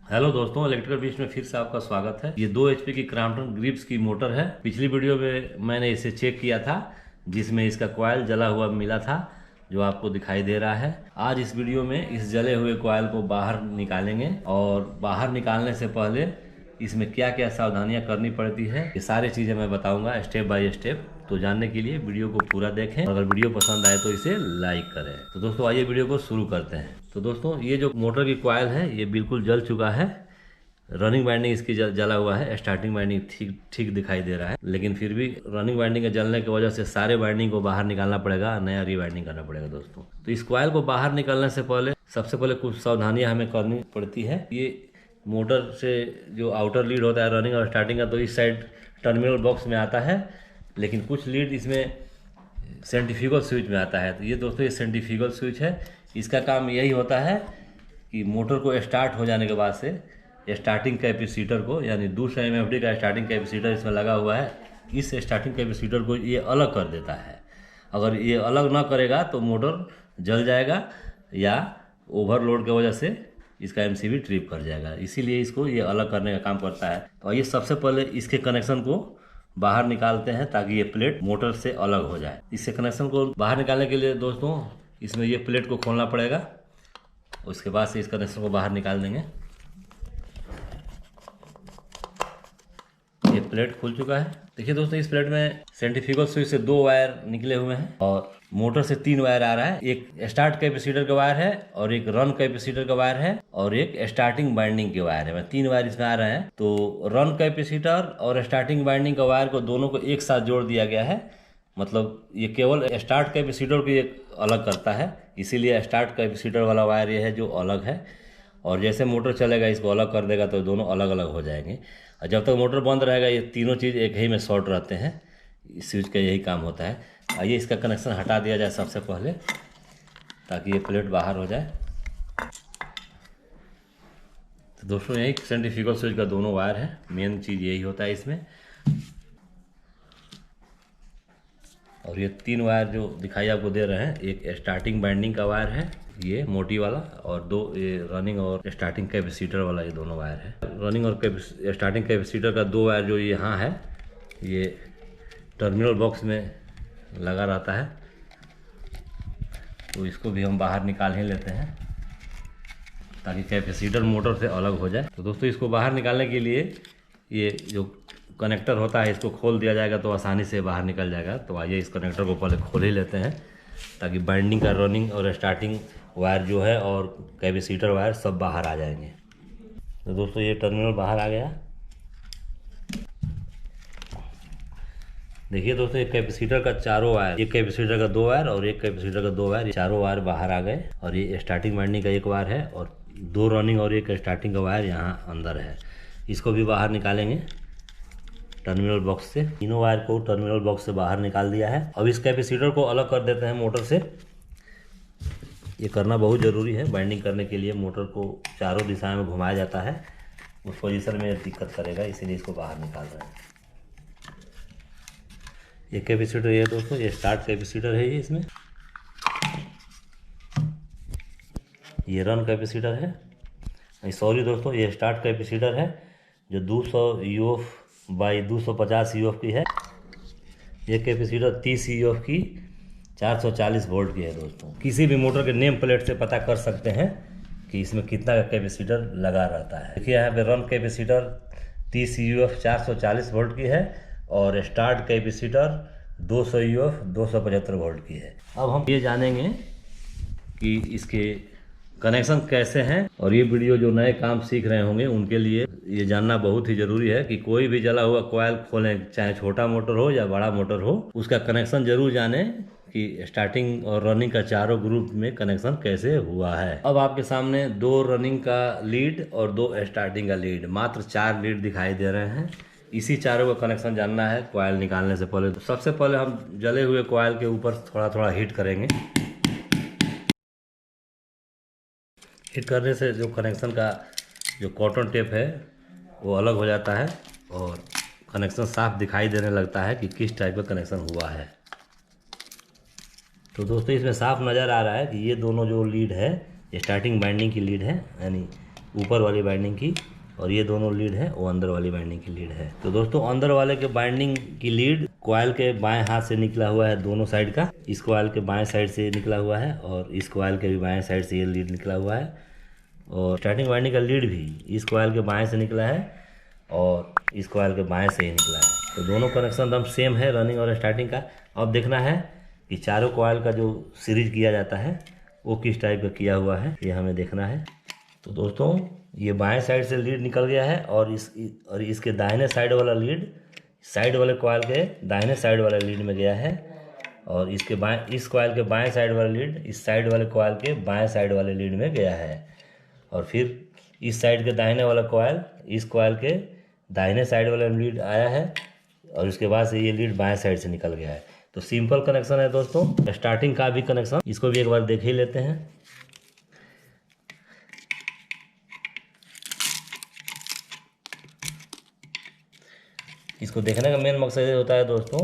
Hello दोस्तों, electrical बीच में फिर से आपका स्वागत है। ये 2 एचपी की क्रॉम्पटन ग्रिप्स की मोटर है। पिछली वीडियो में मैंने इसे चेक किया था, जिसमें इसका कॉइल जला हुआ मिला था, जो आपको दिखाई दे रहा है। आज इस वीडियो में इस जले हुए कॉइल को बाहर निकालेंगे और बाहर निकालने से पहले इसमें क्या क्या सावधानियां करनी पड़ती है, ये सारी चीज़ें मैं बताऊंगा स्टेप बाय स्टेप। तो जानने के लिए वीडियो को पूरा देखें और अगर वीडियो पसंद आए तो इसे लाइक करें। तो दोस्तों आइए वीडियो को शुरू करते हैं। तो दोस्तों ये जो मोटर की कॉइल है ये बिल्कुल जल चुका है। रनिंग वाइंडिंग इसकी जला हुआ है, स्टार्टिंग वाइंडिंग ठीक ठीक दिखाई दे रहा है, लेकिन फिर भी रनिंग वाइंडिंग के जलने की वजह से सारे वाइंडिंग को बाहर निकालना पड़ेगा, नया रीवाइंडिंग करना पड़ेगा दोस्तों। तो इस कॉइल को बाहर निकालने से पहले सबसे पहले कुछ सावधानियां हमें करनी पड़ती है। ये मोटर से जो आउटर लीड होता है रनिंग और स्टार्टिंग का, तो इस साइड टर्मिनल बॉक्स में आता है, लेकिन कुछ लीड इसमें सेंट्रीफ्यूगल स्विच में आता है। तो ये दोस्तों ये सेंट्रीफ्यूगल स्विच है। इसका काम यही होता है कि मोटर को स्टार्ट हो जाने के बाद से स्टार्टिंग कैपेसिटर को, यानी 200 MFD का स्टार्टिंग कैपेसिटर इसमें लगा हुआ है, इस स्टार्टिंग कैपेसिटर को ये अलग कर देता है। अगर ये अलग ना करेगा तो मोटर जल जाएगा या ओवरलोड की वजह से इसका MCB ट्रिप कर जाएगा, इसीलिए इसको ये अलग करने का काम करता है। तो आइए सबसे पहले इसके कनेक्शन को बाहर निकालते हैं ताकि ये प्लेट मोटर से अलग हो जाए। इससे कनेक्शन को बाहर निकालने के लिए दोस्तों इसमें ये प्लेट को खोलना पड़ेगा, उसके बाद से इस कनेक्शन को बाहर निकाल देंगे। ये प्लेट खुल चुका है। देखिए दोस्तों इस प्लेट में सेंट्रीफ्यूगल स्विच से 2 वायर निकले हुए हैं और मोटर से 3 वायर आ रहा है। एक स्टार्ट कैपेसिटर का वायर है और एक रन कैपेसिटर का वायर है और एक स्टार्टिंग बाइंडिंग के वायर है। 3 वायर इसमें आ रहे हैं। तो रन कैपेसिटर और स्टार्टिंग बाइंडिंग का वायर को दोनों को एक साथ जोड़ दिया गया है। मतलब ये केवल स्टार्ट कैपेसिटर को एक अलग करता है, इसीलिए स्टार्ट कैपेसिटर वाला वायर ये है जो अलग है। और जैसे मोटर चलेगा इसको अलग कर देगा तो दोनों अलग अलग हो जाएंगे। और जब तक मोटर बंद रहेगा ये तीनों चीज़ एक ही में शॉर्ट रहते हैं। इस स्विच का यही काम होता है। आइए इसका कनेक्शन हटा दिया जाए सबसे पहले, ताकि ये प्लेट बाहर हो जाए। तो दोस्तों यही सेंट्रीफ्यूगल स्विच का दोनों वायर है, मेन चीज़ यही होता है इसमें। और ये 3 वायर जो दिखाई आपको दे रहे हैं, एक स्टार्टिंग बाइंडिंग का वायर है ये मोटी वाला, और 2 ये रनिंग और स्टार्टिंग कैपेसिटर वाला, ये दोनों वायर है। रनिंग और स्टार्टिंग कैपेसिटर का 2 वायर जो यहाँ है ये टर्मिनल बॉक्स में लगा रहता है, तो इसको भी हम बाहर निकाल ही लेते हैं ताकि कैपेसिटर मोटर से अलग हो जाए। तो दोस्तों इसको बाहर निकालने के लिए ये जो कनेक्टर होता है इसको खोल दिया जाएगा तो आसानी से बाहर निकल जाएगा। तो आइए इस कनेक्टर को पहले खोल ही लेते हैं ताकि बाइंडिंग का रनिंग और स्टार्टिंग वायर जो है और कैपेसिटर वायर सब बाहर आ जाएंगे। तो दोस्तों ये टर्मिनल बाहर आ गया। देखिए दोस्तों एक कैपेसिटर का चारों वायर, एक कैपेसिटर का 2 वायर और एक कैपेसिटर का 2 वायर, चारों वायर बाहर आ गए। और ये स्टार्टिंग बाइंडिंग का 1 वायर है और 2 रनिंग और 1 स्टार्टिंग का वायर यहाँ अंदर है। इसको भी बाहर निकालेंगे टर्मिनल बॉक्स से। तीनों वायर को टर्मिनल बॉक्स से बाहर निकाल दिया है। अब इस कैपेसिटर को अलग कर देते हैं मोटर से। ये करना बहुत ज़रूरी है। बाइंडिंग करने के लिए मोटर को चारों दिशाओं में घुमाया जाता है, उस पोजीशन में दिक्कत करेगा, इसीलिए इसको बाहर निकाल रहे हैं। ये कैपेसिटर ये दोस्तों ये स्टार्ट कैपेसिटर है, ये इसमें ये रन कैपेसिटर है। सॉरी दोस्तों ये स्टार्ट कैपेसिटर है जो 200 UF बाई 250 UF की है। ये कैपेसिटर 30 UF की 440 वोल्ट की है दोस्तों। किसी भी मोटर के नेम प्लेट से पता कर सकते हैं कि इसमें कितना का कैपेसिटर लगा रहता है। देखिए यहाँ पे रन कैपेसिटर 30 UF 440 वोल्ट की है और स्टार्ट कैपेसिटर 200 UF 275 वोल्ट की है। अब हम ये जानेंगे कि इसके कनेक्शन कैसे हैं, और ये वीडियो जो नए काम सीख रहे होंगे उनके लिए ये जानना बहुत ही ज़रूरी है कि कोई भी जला हुआ कॉइल खोलें, चाहे छोटा मोटर हो या बड़ा मोटर हो, उसका कनेक्शन जरूर जानें कि स्टार्टिंग और रनिंग का चारों ग्रुप में कनेक्शन कैसे हुआ है। अब आपके सामने 2 रनिंग का लीड और 2 स्टार्टिंग का लीड, मात्र 4 लीड दिखाई दे रहे हैं। इसी चारों का कनेक्शन जानना है कॉइल निकालने से पहले। तो सबसे पहले हम जले हुए कॉइल के ऊपर थोड़ा थोड़ा हीट करेंगे। हीट करने से जो कनेक्शन का जो कॉटन टेप है वो अलग हो जाता है और कनेक्शन साफ दिखाई देने लगता है कि किस टाइप का कनेक्शन हुआ है। तो दोस्तों इसमें साफ नज़र आ रहा है कि ये दोनों जो लीड है स्टार्टिंग बाइंडिंग की लीड है, यानी ऊपर वाली बाइंडिंग की, और ये दोनों लीड है वो अंदर वाली बाइंडिंग की लीड है। तो दोस्तों अंदर वाले के बाइंडिंग की लीड कॉइल के बाएं हाथ से निकला हुआ है, दोनों साइड का। इस कॉइल के बाएं साइड से निकला हुआ है और इस कॉइल के भी बाएं साइड से ये लीड निकला हुआ है, और स्टार्टिंग बाइंडिंग का लीड भी इस कॉइल के बाएं से निकला है और इस कॉइल के बाएं से ही निकला है। तो दोनों कनेक्शन एकदम सेम है, रनिंग और स्टार्टिंग का। अब देखना है कि चारों कॉइल का जो सीरीज किया जाता है वो किस टाइप का किया हुआ है, ये हमें देखना है। तो दोस्तों ये बाएं साइड से लीड निकल गया है और इसके दाहिने साइड वाला लीड साइड वाले कॉइल के दाहिने साइड वाले लीड में गया है, और इस कॉइल के बाएं साइड वाला लीड इस साइड वाले कॉइल के बाएं साइड वाले लीड में गया है, और फिर इस साइड के दाहिने वाला कॉइल इस कॉइल के दाहिने साइड वाला लीड आया है, और उसके बाद से ये लीड बाएं साइड से निकल गया है। तो सिंपल कनेक्शन है दोस्तों। स्टार्टिंग का भी कनेक्शन, इसको भी एक बार देख ही लेते हैं। इसको देखने का मेन मकसद ये होता है दोस्तों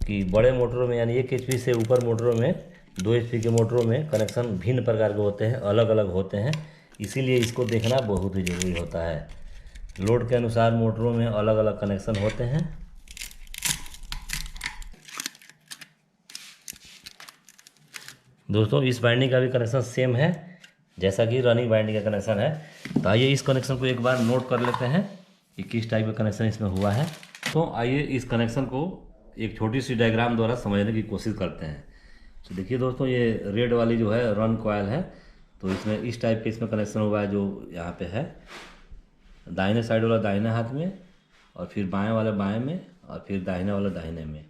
कि बड़े मोटरों में यानी 1 HP से ऊपर मोटरों में 2 HP के मोटरों में कनेक्शन भिन्न प्रकार के होते हैं, अलग अलग होते हैं, इसीलिए इसको देखना बहुत ही ज़रूरी होता है। लोड के अनुसार मोटरों में अलग अलग कनेक्शन होते हैं। दोस्तों इस बाइंडिंग का भी कनेक्शन सेम है जैसा कि रनिंग बाइंडिंग का कनेक्शन है। तो आइए इस कनेक्शन को एक बार नोट कर लेते हैं कि किस टाइप का कनेक्शन इसमें हुआ है। तो आइए इस कनेक्शन को एक छोटी सी डायग्राम द्वारा समझने की कोशिश करते हैं। तो देखिए दोस्तों ये रेड वाली जो है रन कॉइल है, तो इसमें इस टाइप के इसमें कनेक्शन हुआ है जो यहाँ पे है, दाहिने साइड वाला दाहिने हाथ में, और फिर बाएं वाला बाएं में, और फिर दाहिने वाला दाहिने में।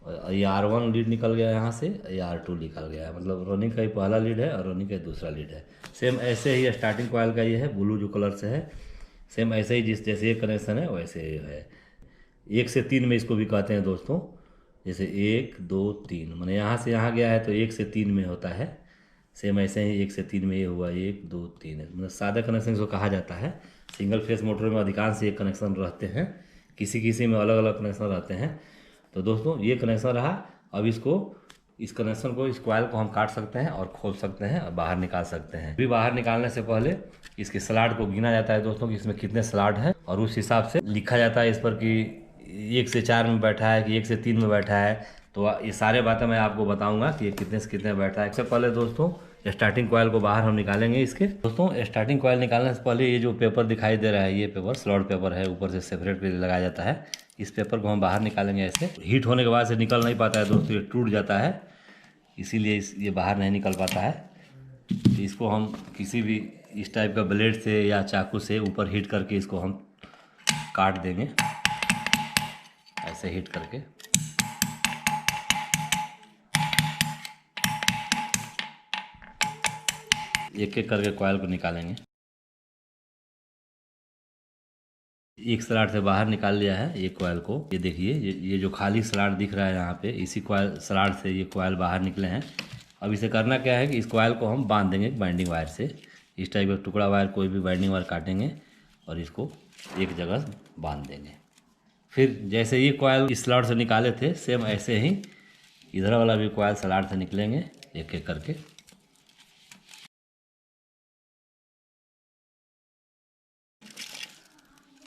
और ये R1 लीड निकल गया यहाँ से, ये R2 निकल गया है, मतलब रनिंग का ही पहला लीड है और रनिंग का दूसरा लीड है। सेम ऐसे ही स्टार्टिंग कॉइल का ये है, ब्लू जो कलर से है, सेम ऐसे ही जैसे ये कनेक्शन है वैसे ही है। 1 से 3 में इसको भी कहते हैं दोस्तों, जैसे 1 2 3, मैंने यहाँ से यहाँ गया है तो 1 से 3 में होता है। सेम ऐसे ही 1 से 3 में ये हुआ 1 2 3, मतलब सादा कनेक्शन इसको कहा जाता है। सिंगल फेस मोटर में अधिकांश ये कनेक्शन रहते हैं, किसी किसी में अलग अलग कनेक्शन रहते हैं। तो दोस्तों ये कनेक्शन रहा। अब इस कनेक्शन को, इस कॉइल को हम काट सकते हैं और खोल सकते हैं और बाहर निकाल सकते हैं। अभी बाहर निकालने से पहले इसके स्लॉट को गिना जाता है दोस्तों कि इसमें कितने स्लॉट हैं, और उस हिसाब से लिखा जाता है इस पर कि 1 से 4 में बैठा है कि 1 से 3 में बैठा है। तो ये सारे बातें मैं आपको बताऊंगा कि ये कितने से कितने बैठा है। इससे पहले दोस्तों स्टार्टिंग कॉइल को बाहर हम निकालेंगे इसके। दोस्तों स्टार्टिंग कॉइल निकालने से पहले ये जो पेपर दिखाई दे रहा है, ये पेपर स्लॉट पेपर है, ऊपर से सेपरेट करके लगाया जाता है। इस पेपर को हम बाहर निकालेंगे। ऐसे हीट होने के बाद से निकल नहीं पाता है दोस्तों, ये टूट जाता है, इसीलिए ये बाहर नहीं निकल पाता है। तो इसको हम किसी भी इस टाइप का ब्लेड से या चाकू से ऊपर हीट करके इसको हम काट देंगे, ऐसे हीट करके। एक एक करके कॉइल को निकालेंगे। एक स्लॉट से बाहर निकाल लिया है ये कॉइल को। ये देखिए ये जो खाली स्लॉट दिख रहा है यहाँ पे, इसी कॉइल स्लॉट से ये कॉइल बाहर निकले हैं। अब इसे करना क्या है कि इस कॉइल को हम बांध देंगे बाइंडिंग वायर से। इस टाइप का टुकड़ा वायर, कोई भी बाइंडिंग वायर काटेंगे और इसको एक जगह बांध देंगे। फिर जैसे ये कॉइल इस स्लॉट से निकाले थे, सेम ऐसे ही इधर वाला भी कॉइल स्लॉट से निकलेंगे एक एक करके।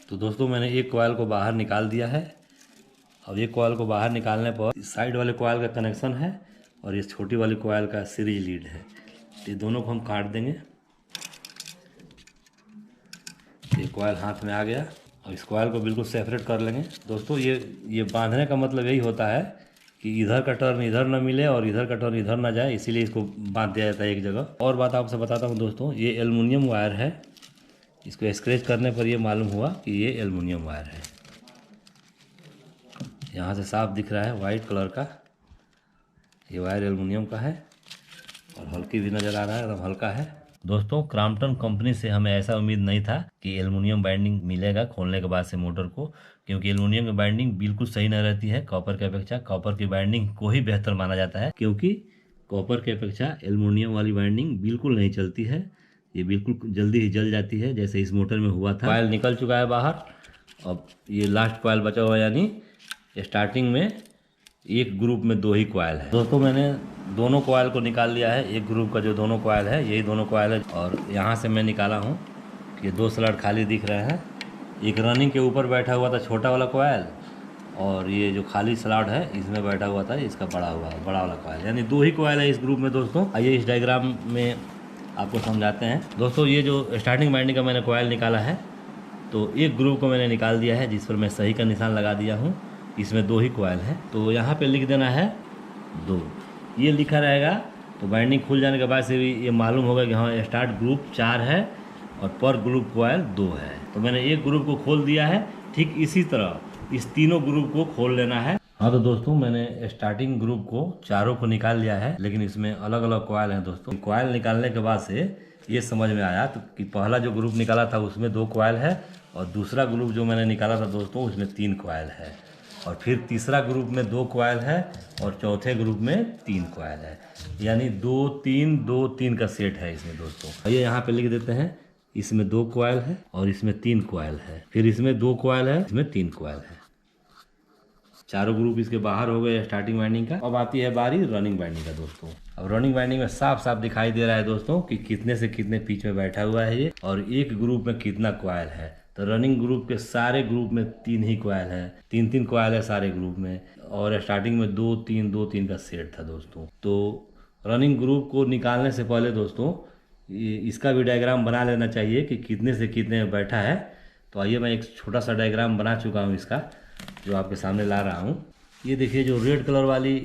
तो दोस्तों मैंने एक कॉइल को बाहर निकाल दिया है। अब एक कॉइल को बाहर निकालने पर साइड वाले कॉइल का कनेक्शन है और ये छोटी वाली कॉइल का सीरीज लीड है। ये दोनों को हम काट देंगे। ये कॉइल हाथ में आ गया। अब इस कॉइल को बिल्कुल सेपरेट कर लेंगे। दोस्तों ये बांधने का मतलब यही होता है कि इधर का टर्न इधर ना मिले और इधर का टर्न इधर ना जाए, इसीलिए इसको बांध दिया जाता है एक जगह। और बात आपसे बताता हूँ दोस्तों, ये एल्युमिनियम वायर है। इसको स्क्रैच करने पर ये मालूम हुआ कि ये एल्युमिनियम वायर है। यहाँ से साफ दिख रहा है वाइट कलर का, ये वायर एल्युमिनियम का है और हल्की भी नज़र आ रहा है, एकदम हल्का है। दोस्तों क्रॉम्पटन कंपनी से हमें ऐसा उम्मीद नहीं था कि एल्युमिनियम बाइंडिंग मिलेगा खोलने के बाद से मोटर को, क्योंकि एल्युमिनियम की बाइंडिंग बिल्कुल सही नहीं रहती है कॉपर की अपेक्षा। कॉपर की बाइंडिंग को ही बेहतर माना जाता है, क्योंकि कॉपर की अपेक्षा एल्युमिनियम वाली बाइंडिंग बिल्कुल नहीं चलती है। ये बिल्कुल जल्दी ही जल जाती है, जैसे इस मोटर में हुआ था। कॉइल निकल चुका है बाहर। अब ये लास्ट कॉइल बचा हुआ, यानी स्टार्टिंग में एक ग्रुप में 2 ही कॉइल है। दोस्तों मैंने दोनों कॉइल को निकाल लिया है। एक ग्रुप का जो दोनों कॉइल है, यही दोनों कॉइल है, और यहाँ से मैं निकाला हूँ ये 2 स्लॉट खाली दिख रहे हैं। एक रनिंग के ऊपर बैठा हुआ था छोटा वाला कोयल, और ये जो खाली स्लॉट है इसमें बैठा हुआ था इसका बड़ा वाला कोयल। यानी 2 ही कोयल है इस ग्रुप में दोस्तों। आइए इस डायग्राम में आपको समझाते हैं दोस्तों। ये जो स्टार्टिंग बाइंडिंग का मैंने कोयल निकाला है, तो एक ग्रुप को मैंने निकाल दिया है जिस पर मैं सही का निशान लगा दिया हूँ। इसमें 2 ही कोयल है, तो यहाँ पे लिख देना है 2। ये लिखा रहेगा तो बाइंडिंग खुल जाने के बाद से भी ये मालूम होगा कि हाँ स्टार्ट ग्रुप 4 है और पर ग्रुप कोयल 2 है। तो मैंने एक ग्रुप को खोल दिया है। ठीक इसी तरह इस तीनों ग्रुप को खोल लेना है। हाँ तो दोस्तों मैंने स्टार्टिंग ग्रुप को चारों को निकाल लिया है, लेकिन इसमें अलग अलग कोयल हैं दोस्तों। कोयल निकालने के बाद से ये समझ में आया तो कि पहला जो ग्रुप निकाला था उसमें 2 कोयल है, और दूसरा ग्रुप जो मैंने निकाला था दोस्तों उसमें 3 कोयल है, और फिर तीसरा ग्रुप में 2 कोयल है, और चौथे ग्रुप में 3 कोयल है। यानी 2 3 2 3 का सेट है इसमें दोस्तों। ये यहाँ पे लिख देते हैं, इसमें 2 कोयल है और इसमें 3 कोयल है, फिर इसमें 2 कोयल है, इसमें 3 कोयल है। चारों ग्रुप इसके बाहर हो गए स्टार्टिंग बाइंडिंग का। अब आती है बारी रनिंग बाइंडिंग का दोस्तों। अब रनिंग बाइंडिंग में साफ साफ दिखाई दे रहा है दोस्तों कि कितने से कितने पिच में बैठा हुआ है ये, और एक ग्रुप में कितना कोयल है। तो रनिंग ग्रुप के सारे ग्रुप में 3 ही कोयल है, 3 कोयल है सारे ग्रुप में, और स्टार्टिंग में 2 3 का सेट था दोस्तों। तो रनिंग ग्रुप को निकालने से पहले दोस्तों इसका भी डायग्राम बना लेना चाहिए कि कितने से कितने में बैठा है। तो आइए मैं एक छोटा सा डायग्राम बना चुका हूँ इसका, जो आपके सामने ला रहा हूँ। ये देखिए जो रेड कलर वाली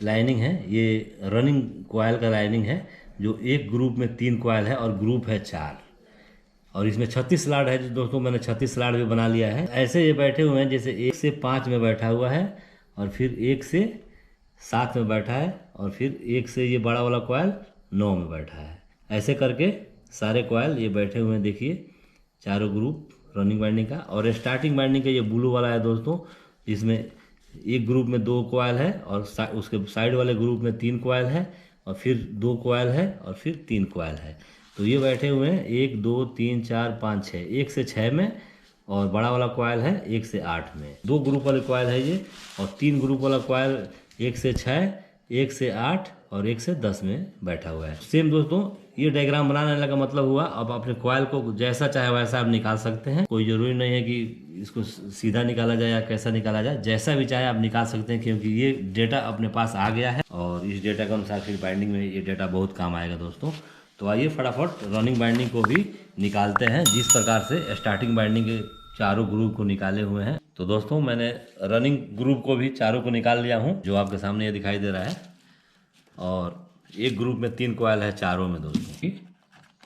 लाइनिंग है ये रनिंग कोयल का लाइनिंग है, जो एक ग्रुप में 3 कोयल है और ग्रुप है 4, और इसमें 36 स्लॉट है दोस्तों। मैंने 36 स्लॉट भी बना लिया है। ऐसे ये बैठे हुए हैं जैसे 1 से 5 में बैठा हुआ है, और फिर 1 से 7 में बैठा है, और फिर 1 से ये बड़ा वाला कोयल 9 में बैठा है। ऐसे करके सारे कोयल ये बैठे हुए हैं देखिए, चारों ग्रुप रनिंग बाइंडिंग का। और स्टार्टिंग बाइंडिंग का ये ब्लू वाला है दोस्तों, जिसमें एक ग्रुप में 2 कोयल है, और उसके साइड वाले ग्रुप में 3 कोयल है, और फिर 2 कोयल है, और फिर 3 कोयल है। तो ये बैठे हुए हैं 1 2 3 4 5 6, 1 से 6 में, और बड़ा वाला कोयल है 1 से 8 में। 2 ग्रुप वाले कोयल है ये, और 3 ग्रुप वाला कोयल 1 से 6, 1 से 8 और 1 से 10 में बैठा हुआ है। सेम दोस्तों ये डायग्राम बनाने का मतलब हुआ, अब अपने कोयल को जैसा चाहे वैसा आप निकाल सकते हैं। कोई ज़रूरी नहीं है कि इसको सीधा निकाला जाए या कैसा निकाला जाए, जैसा भी चाहे आप निकाल सकते हैं, क्योंकि ये डेटा अपने पास आ गया है, और इस डेटा के अनुसार फिर बाइंडिंग में ये डेटा बहुत काम आएगा दोस्तों। तो आइए फटाफट रनिंग बाइंडिंग को भी निकालते हैं, जिस प्रकार से स्टार्टिंग बाइंडिंग के चारों ग्रुप को निकाले हुए हैं। तो दोस्तों मैंने रनिंग ग्रुप को भी चारों को निकाल लिया हूँ, जो आपके सामने ये दिखाई दे रहा है। और एक ग्रुप में 3 कोयल है चारों में दोस्तों, ठीक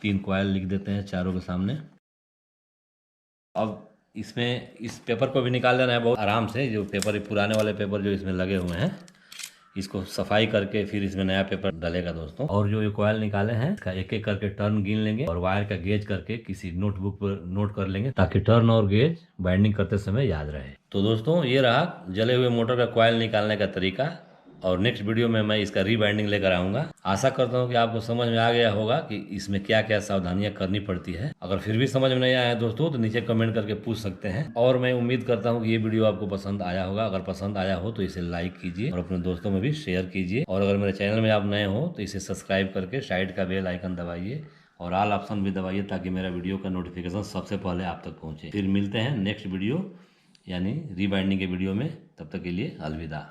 3 कोयल लिख देते हैं चारों के सामने। अब इसमें इस पेपर को भी निकाल लेना है बहुत आराम से। जो पेपर पुराने वाले पेपर जो इसमें लगे हुए हैं, इसको सफाई करके फिर इसमें नया पेपर डलेगा दोस्तों। और जो ये कोयल निकाले हैं इसका एक एक करके टर्न गिन लेंगे, और वायर का गेज करके किसी नोटबुक पर नोट कर लेंगे, ताकि टर्न और गेज बाइंडिंग करते समय याद रहे। तो दोस्तों ये रहा जले हुए मोटर का कोयल निकालने का तरीका, और नेक्स्ट वीडियो में मैं इसका रीबाइंडिंग लेकर आऊँगा। आशा करता हूँ कि आपको समझ में आ गया होगा कि इसमें क्या क्या सावधानियां करनी पड़ती है। अगर फिर भी समझ में नहीं आया है दोस्तों तो नीचे कमेंट करके पूछ सकते हैं। और मैं उम्मीद करता हूँ कि ये वीडियो आपको पसंद आया होगा। अगर पसंद आया हो तो इसे लाइक कीजिए और अपने दोस्तों में भी शेयर कीजिए। और अगर मेरे चैनल में आप नए हो तो इसे सब्सक्राइब करके साइड का बेल आइकन दबाइए, और ऑल ऑप्शन भी दबाइए, ताकि मेरा वीडियो का नोटिफिकेशन सबसे पहले आप तक पहुँचे। फिर मिलते हैं नेक्स्ट वीडियो यानी रीबाइंडिंग के वीडियो में। तब तक के लिए अलविदा।